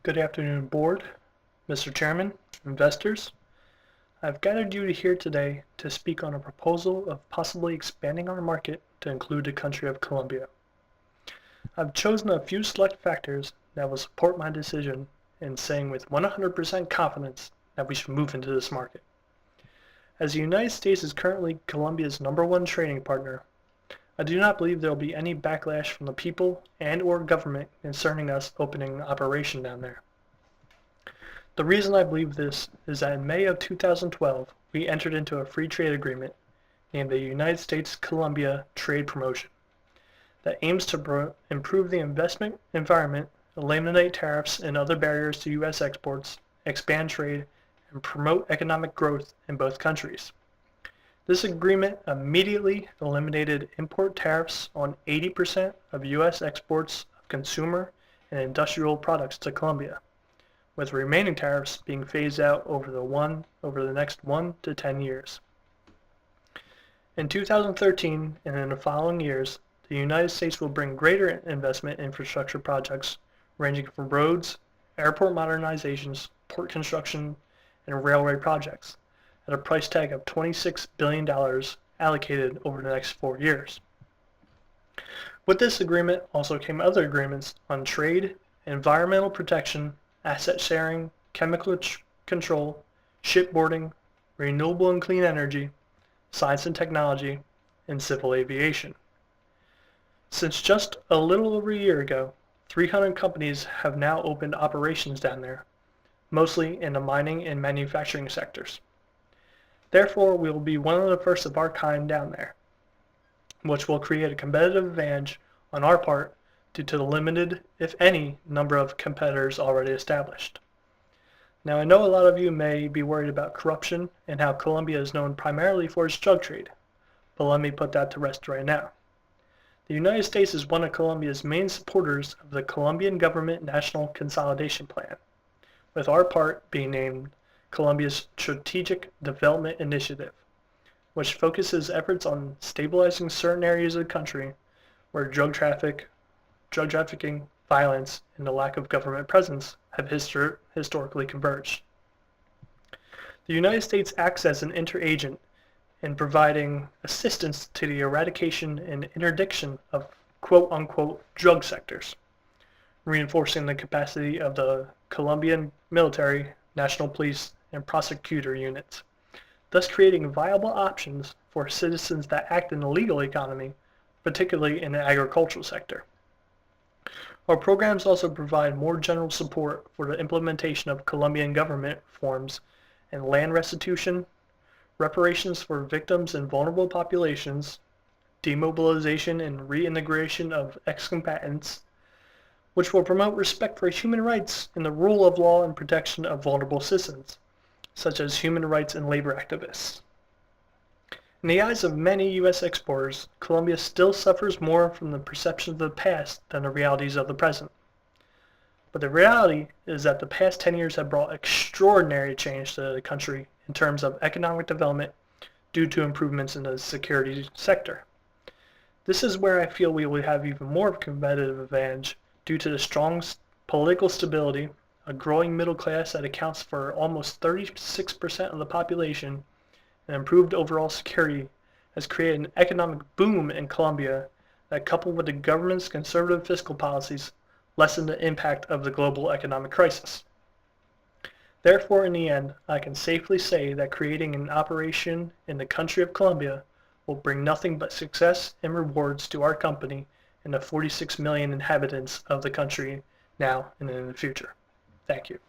Good afternoon, Board, Mr. Chairman, investors. I've gathered you here today to speak on a proposal of possibly expanding our market to include the country of Colombia. I've chosen a few select factors that will support my decision in saying with 100% confidence that we should move into this market. As the United States is currently Colombia's #1 trading partner, I do not believe there will be any backlash from the people and/or government concerning us opening an operation down there. The reason I believe this is that in May of 2012, we entered into a free trade agreement named the United States-Colombia Trade Promotion that aims to improve the investment environment, eliminate tariffs and other barriers to U.S. exports, expand trade, and promote economic growth in both countries. This agreement immediately eliminated import tariffs on 80% of U.S. exports of consumer and industrial products to Colombia, with remaining tariffs being phased out over the next 1 to 10 years. In 2013 and in the following years, the United States will bring greater investment in infrastructure projects ranging from roads, airport modernizations, port construction, and railway projects at a price tag of $26 billion allocated over the next 4 years. With this agreement also came other agreements on trade, environmental protection, asset sharing, chemical control, shipboarding, renewable and clean energy, science and technology, and civil aviation. Since just a little over a year ago, 300 companies have now opened operations down there, mostly in the mining and manufacturing sectors. Therefore, we will be one of the first of our kind down there, which will create a competitive advantage on our part due to the limited, if any, number of competitors already established. Now, I know a lot of you may be worried about corruption and how Colombia is known primarily for its drug trade, but let me put that to rest right now. The United States is one of Colombia's main supporters of the Colombian Government National Consolidation Plan, with our part being named Colombia's Strategic Development Initiative, which focuses efforts on stabilizing certain areas of the country where drug trafficking, violence, and the lack of government presence have historically converged. The United States acts as an interagent in providing assistance to the eradication and interdiction of quote-unquote drug sectors, reinforcing the capacity of the Colombian military, national police, and prosecutor units, thus creating viable options for citizens that act in the legal economy, particularly in the agricultural sector. Our programs also provide more general support for the implementation of Colombian government reforms and land restitution, reparations for victims and vulnerable populations, demobilization and reintegration of ex-combatants, which will promote respect for human rights and the rule of law and protection of vulnerable citizens, such as human rights and labor activists. In the eyes of many U.S. exporters, Colombia still suffers more from the perception of the past than the realities of the present. But the reality is that the past 10 years have brought extraordinary change to the country in terms of economic development due to improvements in the security sector. This is where I feel we will have even more competitive advantage due to the strong political stability, a growing middle class that accounts for almost 36% of the population, and improved overall security has created an economic boom in Colombia that, coupled with the government's conservative fiscal policies, lessen the impact of the global economic crisis. Therefore, in the end, I can safely say that creating an operation in the country of Colombia will bring nothing but success and rewards to our company and the 46 million inhabitants of the country now and in the future. Thank you.